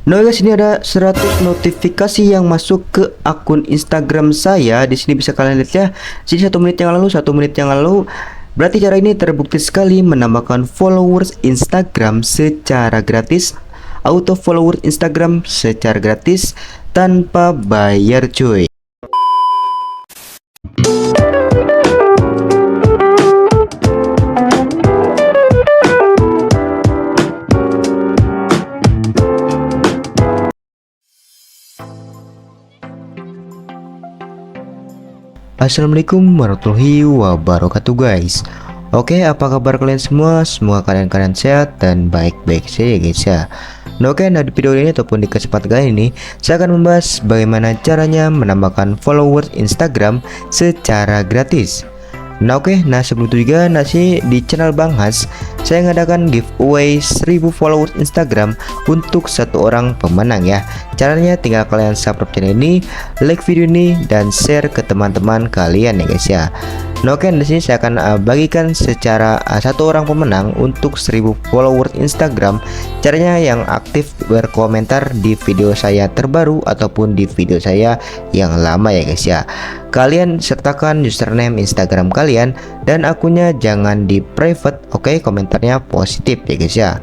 Nah guys, ini ada 100 notifikasi yang masuk ke akun Instagram saya. Di sini bisa kalian lihat ya. Jadi 1 menit yang lalu, 1 menit yang lalu. Berarti cara ini terbukti sekali menambahkan followers Instagram secara gratis. Auto followers Instagram secara gratis tanpa bayar cuy. Assalamualaikum warahmatullahi wabarakatuh guys. Oke, apa kabar kalian semua? Semoga kalian sehat dan baik-baik saja guys ya. Nah, oke, di video ini ataupun di kesempatan kali ini saya akan membahas bagaimana caranya menambahkan followers Instagram secara gratis. Nah oke, sebelum itu juga di channel Bang Has saya ngadakan giveaway 1000 followers Instagram untuk 1 orang pemenang ya. Caranya tinggal kalian subscribe channel ini, like video ini, dan share ke teman-teman kalian ya guys ya. Nah oke, di sini saya akan bagikan secara 1 orang pemenang untuk 1000 followers Instagram. Caranya yang aktif berkomentar di video saya terbaru ataupun di video saya yang lama ya guys ya. Kalian sertakan username Instagram kalian dan akunnya jangan di private, oke, komentarnya positif ya guys ya.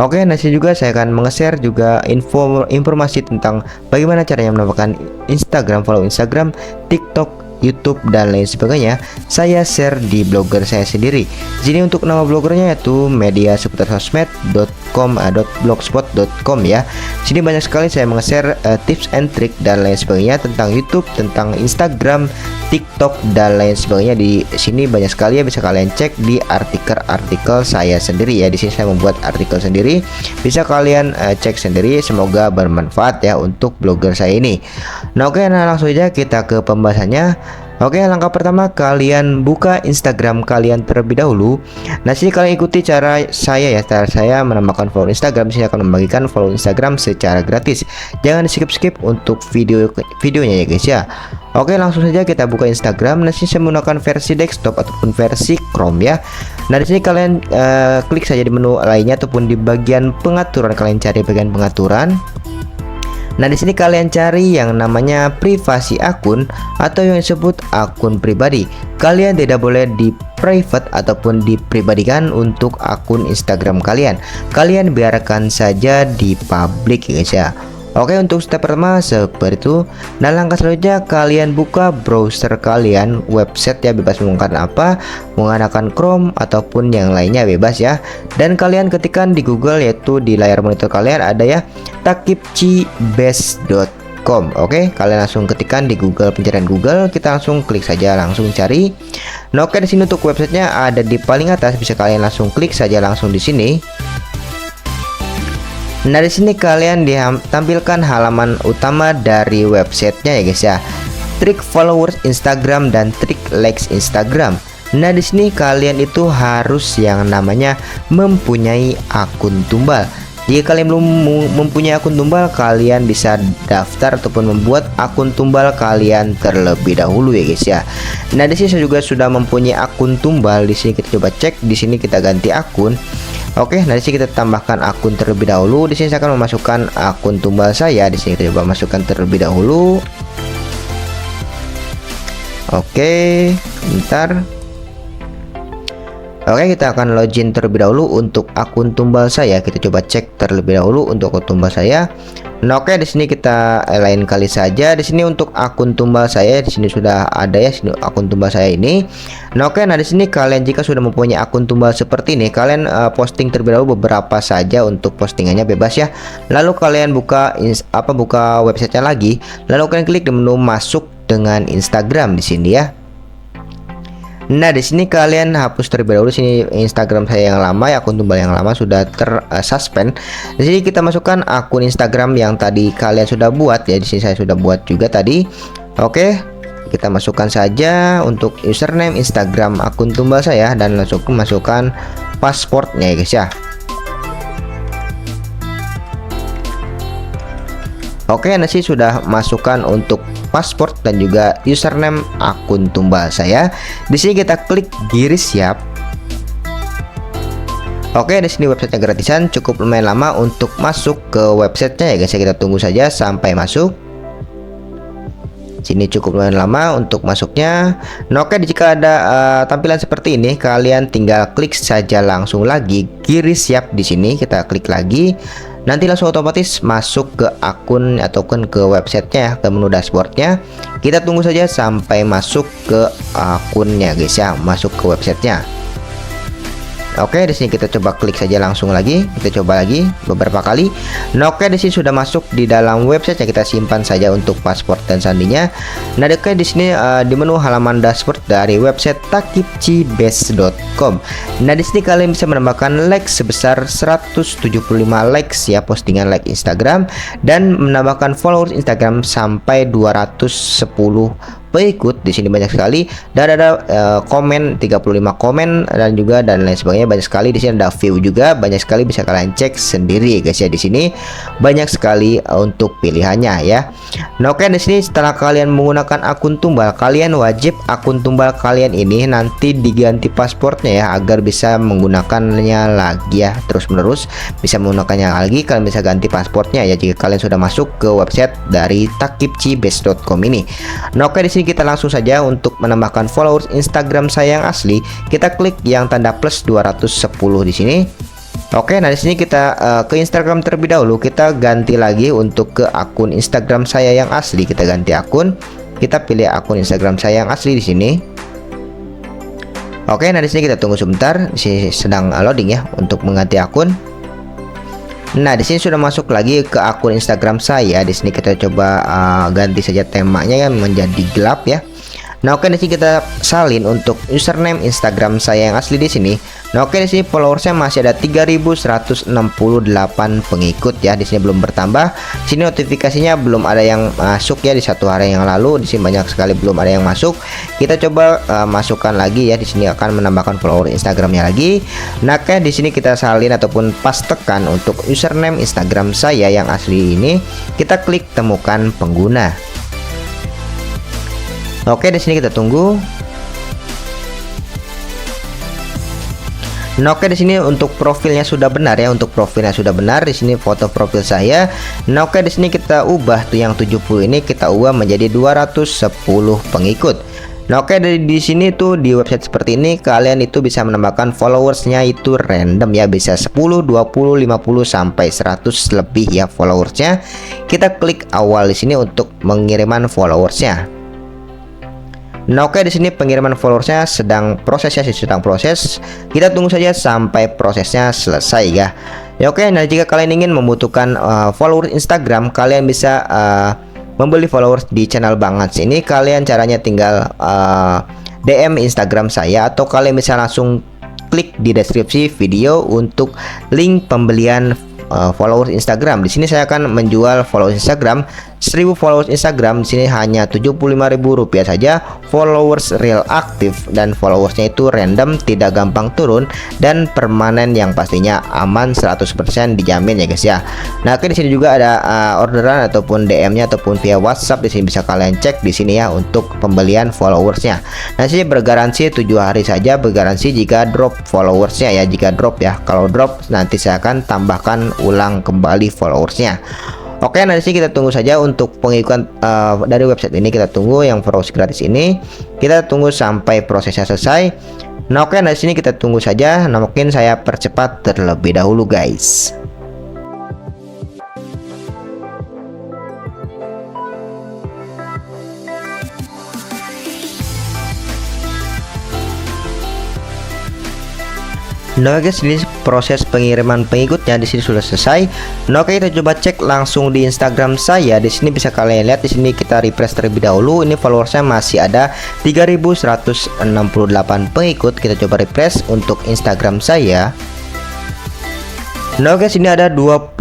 Oke, juga saya akan menge-share juga informasi tentang bagaimana caranya menambahkan Instagram, follow Instagram, TikTok, YouTube, dan lain sebagainya. Saya share di blogger saya sendiri. Jadi untuk nama bloggernya yaitu mediaseputar.blogspot.com ya. Sini banyak sekali saya menge-share tips and trick dan lain sebagainya tentang YouTube, tentang Instagram, TikTok, dan lain sebagainya. Di sini banyak sekali ya, bisa kalian cek di artikel saya sendiri ya. Di sini saya membuat artikel sendiri, bisa kalian cek sendiri. Semoga bermanfaat ya untuk blogger saya ini. Nah oke, langsung aja kita ke pembahasannya. Oke, langkah pertama kalian buka Instagram kalian terlebih dahulu. Sini kalian ikuti cara saya ya, cara saya menambahkan follow Instagram. Sini akan membagikan follow Instagram secara gratis. Jangan di skip untuk videonya ya guys ya. Oke, langsung saja kita buka Instagram. Sini saya menggunakan versi desktop ataupun versi Chrome ya. Di sini kalian klik saja di menu lainnya ataupun di bagian pengaturan, kalian cari bagian pengaturan. Di sini kalian cari yang namanya privasi akun atau yang disebut akun pribadi. Kalian tidak boleh di private ataupun dipribadikan untuk akun Instagram kalian. Kalian biarkan saja di public ya guys ya. Oke, untuk step pertama seperti itu. Langkah selanjutnya kalian buka browser kalian, website ya, bebas menggunakan apa, menggunakan Chrome ataupun yang lainnya bebas ya. Dan kalian ketikkan di Google, yaitu di layar monitor kalian ada ya takipcibase.com. Oke, kalian langsung ketikkan di Google, pencarian Google, kita langsung klik saja, langsung cari. Oke, di sini untuk websitenya ada di paling atas, bisa kalian langsung klik saja langsung di sini. Di sini kalian ditampilkan halaman utama dari websitenya ya guys ya. Trik followers Instagram dan trik likes Instagram. Di sini kalian itu harus yang namanya mempunyai akun tumbal. Jika kalian belum mempunyai akun tumbal, kalian bisa daftar ataupun membuat akun tumbal kalian terlebih dahulu ya guys ya. Di sini saya juga sudah mempunyai akun tumbal. Di sini kita coba cek, di sini kita ganti akun. Oke, di sini kita tambahkan akun terlebih dahulu. Di sini saya akan memasukkan akun tumbal saya. Di sini kita coba masukkan terlebih dahulu. Oke, bentar. Oke, kita akan login terlebih dahulu untuk akun tumbal saya. Kita coba cek terlebih dahulu untuk akun tumbal saya. Oke, di sini kita lain kali saja. Di sini untuk akun tumbal saya, di sini sudah ada ya, sini akun tumbal saya ini. Oke, di sini kalian jika sudah mempunyai akun tumbal seperti ini, kalian posting terlebih dahulu beberapa saja, untuk postingannya bebas ya. Lalu kalian buka websitenya lagi, lalu kalian klik di menu masuk dengan Instagram di sini ya. Di sini kalian hapus terlebih dahulu. Sini Instagram saya yang lama ya, akun tumbal yang lama sudah tersuspend. Di sini kita masukkan akun Instagram yang tadi kalian sudah buat ya. Di sini saya sudah buat juga tadi. Oke, kita masukkan saja untuk username Instagram akun tumbal saya dan langsung masukkan passwordnya ya guys ya. Oke, sih sudah masukkan untuk password dan juga username akun tumbal saya. Di sini kita klik diri siap. Oke, di sini websitenya gratisan, cukup lumayan lama untuk masuk ke websitenya ya guys ya. Kita tunggu saja sampai masuk. Sini cukup lumayan lama untuk masuknya. Nah, oke, jika ada tampilan seperti ini, kalian tinggal klik saja langsung lagi kiri siap di sini. Kita klik lagi. Nanti langsung otomatis masuk ke akun ataupun ke websitenya, ke menu dashboardnya. Kita tunggu saja sampai masuk ke akunnya guys ya, masuk ke websitenya. Oke, di sini kita coba klik saja langsung lagi. Kita coba lagi beberapa kali. Nah, oke, di sini sudah masuk di dalam website yang kita simpan saja untuk paspor dan sandinya. Nah, oke, di sini di menu halaman dashboard dari website takipcibase.com. Nah, di sini kalian bisa menambahkan likes sebesar 175 likes ya, postingan like Instagram, dan menambahkan followers Instagram sampai 210 pengikut. Di sini banyak sekali, dan ada komen 35 komen dan lain sebagainya, banyak sekali. Di sini ada view juga banyak sekali, bisa kalian cek sendiri guys ya. Di sini banyak sekali untuk pilihannya ya. Nah, oke, di sini setelah kalian menggunakan akun tumbal, kalian wajib akun tumbal kalian ini nanti diganti pasportnya ya, agar bisa menggunakannya lagi ya, terus menerus bisa menggunakannya lagi. Kalian bisa ganti pasportnya ya jika kalian sudah masuk ke website dari takipcibase.com ini. Nah, oke, di sini kita langsung saja untuk menambahkan followers Instagram saya yang asli. Kita klik yang tanda plus 210 di sini. Oke, nah di sini kita ke Instagram terlebih dahulu. Kita ganti lagi untuk ke akun Instagram saya yang asli. Kita ganti akun. Kita pilih akun Instagram saya yang asli di sini. Oke, nah di sini kita tunggu sebentar. Di sini sedang loading ya untuk mengganti akun. Nah, di sini sudah masuk lagi ke akun Instagram saya. Di sini kita coba ganti saja temanya ya menjadi gelap ya. Nah, oke, di sini kita salin untuk username Instagram saya yang asli di sini. Nah, oke, di sini followersnya masih ada 3168 pengikut ya. Di sini belum bertambah. Di sini notifikasinya belum ada yang masuk ya di satu hari yang lalu. Di sini banyak sekali belum ada yang masuk. Kita coba masukkan lagi ya. Di sini akan menambahkan follower Instagramnya lagi. Nah, oke, di sini kita salin ataupun pastekan untuk username Instagram saya yang asli ini. Kita klik temukan pengguna. Oke, di sini kita tunggu. Nah, oke, di sini untuk profilnya sudah benar ya. Untuk profilnya sudah benar. Di sini foto profil saya. Nah, oke, di sini kita ubah tuh yang 70 ini kita ubah menjadi 210 pengikut. Nah, oke, di sini tuh di website seperti ini kalian itu bisa menambahkan followersnya itu random ya, bisa 10, 20, 50 sampai 100 lebih ya followersnya. Kita klik awal di sini untuk pengiriman followersnya. Nah, oke, di sini pengiriman followersnya sedang proses ya, sedang proses. Kita tunggu saja sampai prosesnya selesai ya. Ya, oke, nah jika kalian ingin membutuhkan follower Instagram, kalian bisa membeli followers di channel Bang Hans ini. Kalian caranya tinggal DM Instagram saya, atau kalian bisa langsung klik di deskripsi video untuk link pembelian followers Instagram. Di sini saya akan menjual followers Instagram 1000 followers Instagram. Di sini hanya Rp75.000 saja. Followers real aktif dan followersnya itu random, tidak gampang turun dan permanen, yang pastinya aman 100% dijamin ya guys ya. Nah, oke, di sini juga ada orderan ataupun DM-nya ataupun via WhatsApp. Di sini bisa kalian cek di sini ya untuk pembelian followersnya. Nah, sini bergaransi 7 hari saja, bergaransi jika drop followersnya ya. Jika drop ya, kalau drop nanti saya akan tambahkan ulang kembali followersnya. Oke, nah di sini kita tunggu saja untuk pengikutan dari website ini. Kita tunggu yang browse gratis ini. Kita tunggu sampai prosesnya selesai. Nah, oke, nah di sini kita tunggu saja. Nah, mungkin saya percepat terlebih dahulu guys. Nah, guys, ini proses pengiriman pengikutnya di sini sudah selesai. Nah, oke, kita coba cek langsung di Instagram saya. Di sini bisa kalian lihat, di sini kita refresh terlebih dahulu. Ini followersnya masih ada 3168 pengikut. Kita coba refresh untuk Instagram saya. Nah guys, ini ada 20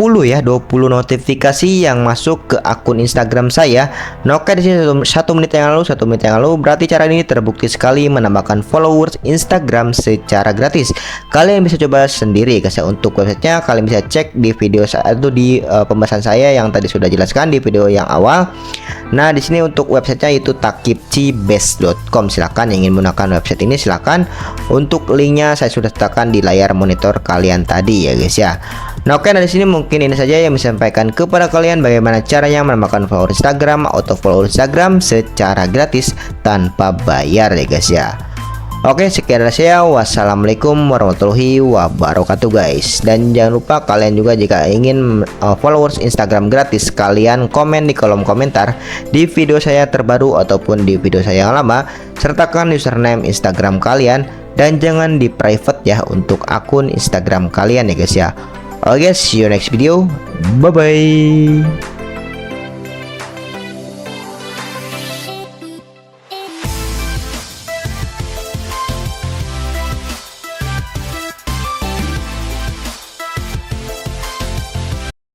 notifikasi yang masuk ke akun Instagram saya. Nah oke, di sini satu menit yang lalu, berarti cara ini terbukti sekali menambahkan followers Instagram secara gratis. Kalian bisa coba sendiri guys ya. Untuk websitenya kalian bisa cek di video itu di pembahasan saya yang tadi sudah jelaskan di video yang awal. Nah di sini untuk websitenya itu takipcibase.com. Silakan yang ingin menggunakan website ini silakan. Untuk linknya saya sudah sertakan di layar monitor kalian tadi ya guys ya. Nah oke, dari sini mungkin ini saja yang bisa sampaikan kepada kalian bagaimana caranya menambahkan follower Instagram atau follow Instagram secara gratis tanpa bayar ya guys ya. Oke, sekian dari saya. Wassalamualaikum warahmatullahi wabarakatuh guys. Dan jangan lupa kalian juga jika ingin followers Instagram gratis, kalian komen di kolom komentar di video saya terbaru ataupun di video saya yang lama, sertakan username Instagram kalian dan jangan di private ya untuk akun Instagram kalian ya guys ya. Oke, see you next video. Bye bye.